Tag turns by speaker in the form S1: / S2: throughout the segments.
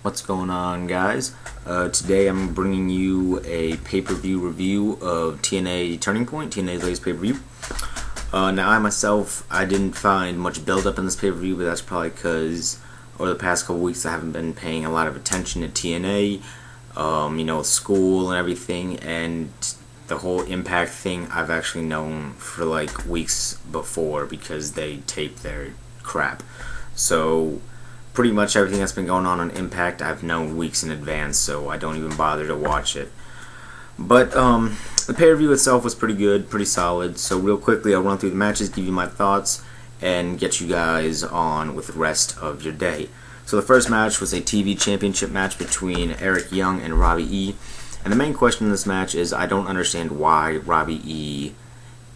S1: What's going on, guys? Today I'm bringing you a pay-per-view review of TNA Turning Point, TNA's latest pay-per-view. Now, I didn't find much build-up in this pay-per-view, but that's probably because over the past couple weeks I haven't been paying a lot of attention to TNA, school and everything, and the whole Impact thing I've actually known for like weeks before because they tape their crap. So pretty much everything that's been going on Impact I've known weeks in advance, so I don't even bother to watch it. But the pay-per-view itself was pretty good, pretty solid. So real quickly, I'll run through the matches, give you my thoughts, and get you guys on with the rest of your day. So the first match was a TV championship match between Eric Young and Robbie E. And the main question in this match is I don't understand why Robbie E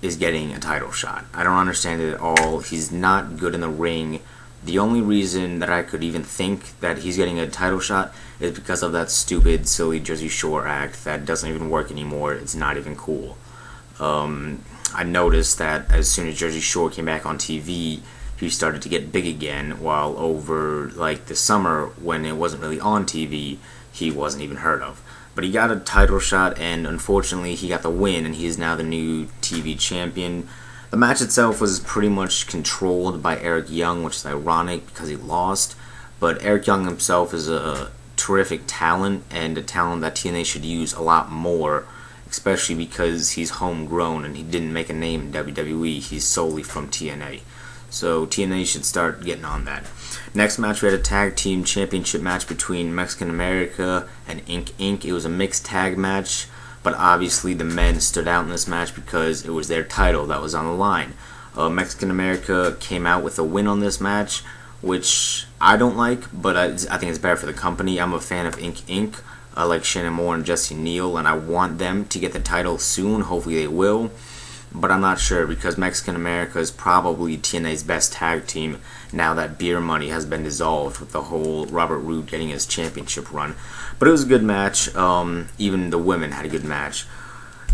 S1: is getting a title shot. I don't understand it at all. He's not good in the ring. The only reason that I could even think that he's getting a title shot is because of that stupid, silly Jersey Shore act that doesn't even work anymore. It's not even cool. I noticed that as soon as Jersey Shore came back on TV, he started to get big again, while over like the summer when it wasn't really on TV, he wasn't even heard of. But he got a title shot, and unfortunately he got the win, and he is now the new TV champion. The match itself was pretty much controlled by Eric Young, which is ironic because he lost. But Eric Young himself is a terrific talent, and a talent that TNA should use a lot more, especially because he's homegrown and he didn't make a name in WWE. He's solely from TNA. So TNA should start getting on that. Next match, we had a tag team championship match between Mexican America and Inc. It was a mixed tag match, but obviously the men stood out in this match because it was their title that was on the line. Mexican America came out with a win on this match, which I don't like, but I think it's better for the company. I'm a fan of Inc. I like Shannon Moore and Jesse Neal, and I want them to get the title soon. Hopefully they will. But I'm not sure because Mexican America is probably TNA's best tag team now that Beer Money has been dissolved with the whole Robert Roode getting his championship run. But it was a good match. Even the women had a good match.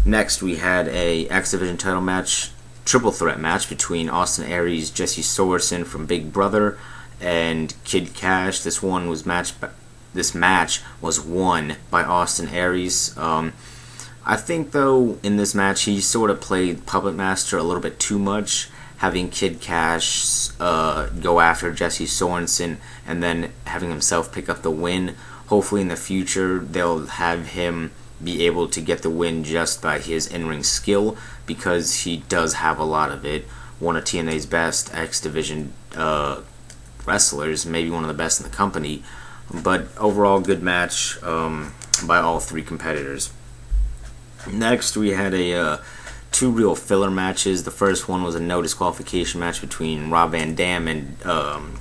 S1: Next, we had a X Division title match, triple threat match between Austin Aries, Jesse Sorensen from Big Brother, and Kid Cash. This match was won by Austin Aries. I think, though, in this match, he sort of played Puppet Master a little bit too much, having Kid Cash go after Jesse Sorensen and then having himself pick up the win. Hopefully, in the future, they'll have him be able to get the win just by his in-ring skill, because he does have a lot of it. One of TNA's best X Division wrestlers, maybe one of the best in the company. But overall, good match by all three competitors. Next, we had two real filler matches. The first one was a no disqualification match between Rob Van Dam and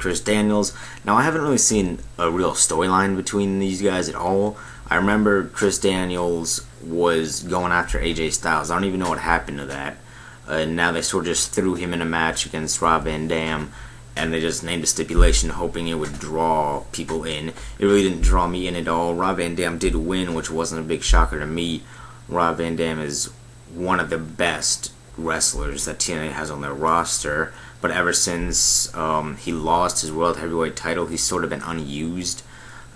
S1: Chris Daniels. Now, I haven't really seen a real storyline between these guys at all. I remember Chris Daniels was going after AJ Styles. I don't even know what happened to that. And now they sort of just threw him in a match against Rob Van Dam, and they just named a stipulation hoping it would draw people in. It really didn't draw me in at all. Rob Van Dam did win, which wasn't a big shocker to me. Rob Van Dam is one of the best wrestlers that TNA has on their roster, but ever since he lost his World Heavyweight title, he's sort of been unused,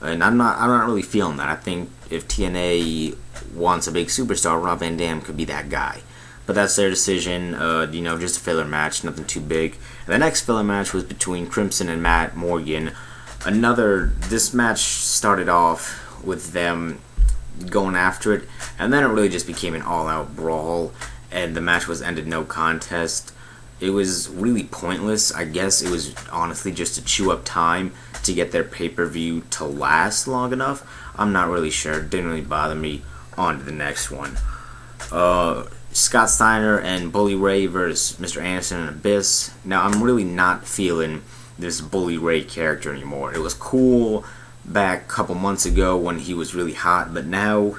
S1: and I'm not really feeling that. I think if TNA wants a big superstar, Rob Van Dam could be that guy. But that's their decision. Just a filler match, nothing too big. And the next filler match was between Crimson and Matt Morgan. This match started off with them going after it, and then it really just became an all-out brawl, and the match was ended no contest. It was really pointless. I guess it was honestly just to chew up time to get their pay-per-view to last long enough. I'm not really sure. It didn't really bother me. On to the next one. Scott Steiner and Bully Ray versus Mr. Anderson and Abyss. Now, I'm really not feeling this Bully Ray character anymore. It was cool back a couple months ago when he was really hot, but now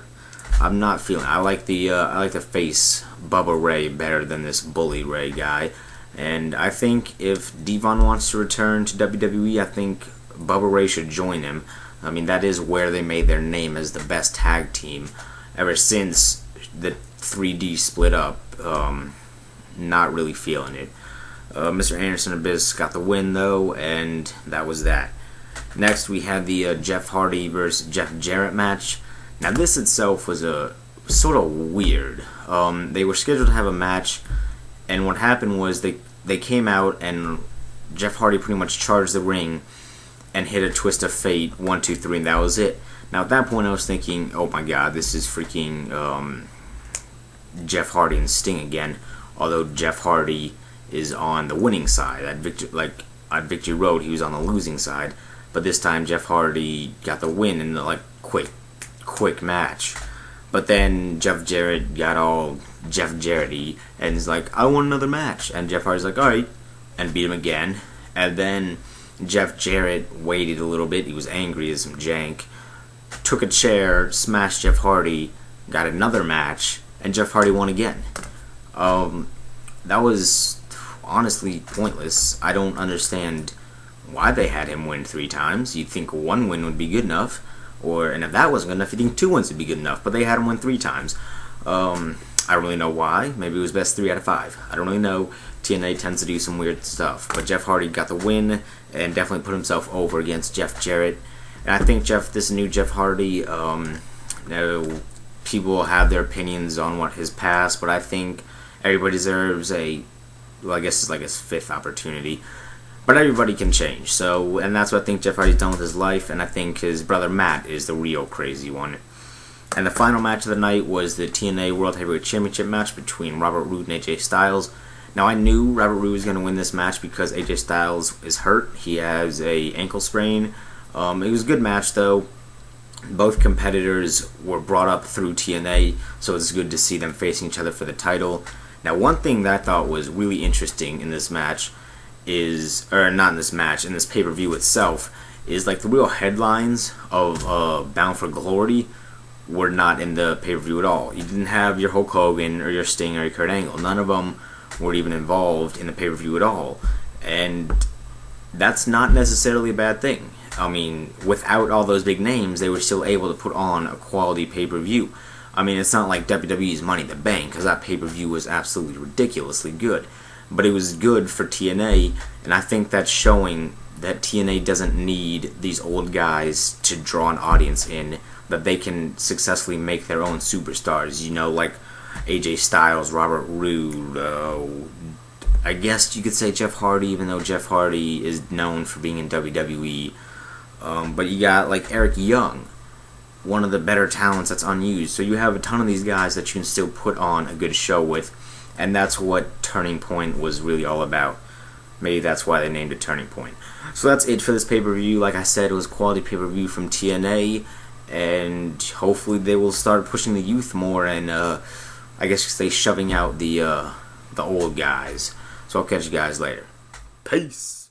S1: I'm not feeling it. I like the face Bubba Ray better than this Bully Ray guy, and I think if Devon wants to return to WWE, I think Bubba Ray should join him. I mean, that is where they made their name as the best tag team ever since the 3D split up. Not really feeling it. Mr. Anderson Abyss got the win, though, and that was that. Next, we had the Jeff Hardy versus Jeff Jarrett match. Now, this itself was a sort of weird. They were scheduled to have a match, and what happened was they came out and Jeff Hardy pretty much charged the ring and hit a twist of fate, 1, 2, 3, and that was it. Now, at that point, I was thinking, oh my god, this is freaking Jeff Hardy and Sting again. Although Jeff Hardy is on the winning side. At Victory Road, he was on the losing side. But this time, Jeff Hardy got the win in the quick match. But then Jeff Jarrett got all Jeff Jarrett-y and is like, I want another match. And Jeff Hardy's like, alright, and beat him again. And then Jeff Jarrett waited a little bit. He was angry as some jank. Took a chair, smashed Jeff Hardy, got another match, and Jeff Hardy won again. That was honestly pointless. I don't understand why they had him win 3 times. You'd think 1 win would be good enough, and if that wasn't good enough, you'd think 2 wins would be good enough. But they had him win 3 times. I don't really know why. Maybe it was best 3 out of 5. I don't really know. TNA tends to do some weird stuff, but Jeff Hardy got the win and definitely put himself over against Jeff Jarrett. And I think this new Jeff Hardy, people have their opinions on what his past, but I think everybody deserves I guess it's like his 5th opportunity. But everybody can change. And that's what I think Jeff Hardy's done with his life, and I think his brother Matt is the real crazy one. And the final match of the night was the TNA World Heavyweight Championship match between Robert Roode and AJ Styles. Now, I knew Robert Roode was going to win this match because AJ Styles is hurt. He has a ankle sprain. It was a good match, though. Both competitors were brought up through TNA, so it's good to see them facing each other for the title. Now, one thing that I thought was really interesting in this match is, or not in this match, in this pay-per-view itself, is like the real headlines of Bound for Glory were not in the pay-per-view at all. You didn't have your Hulk Hogan or your Sting or your Kurt Angle. None of them were even involved in the pay-per-view at all. And that's not necessarily a bad thing. I mean, without all those big names, they were still able to put on a quality pay-per-view. I mean, it's not like WWE's Money in the Bank, because that pay-per-view was absolutely ridiculously good. But it was good for TNA, and I think that's showing that TNA doesn't need these old guys to draw an audience in, that they can successfully make their own superstars, like AJ Styles, Robert Roode, I guess you could say Jeff Hardy, even though Jeff Hardy is known for being in WWE. But you got like Eric Young, one of the better talents that's unused. So you have a ton of these guys that you can still put on a good show with, and that's what Turning Point was really all about. Maybe that's why they named it Turning Point. So that's it for this pay-per-view. Like I said, it was a quality pay-per-view from TNA, and hopefully they will start pushing the youth more, and I guess stay shoving out the old guys. So I'll catch you guys later. Peace.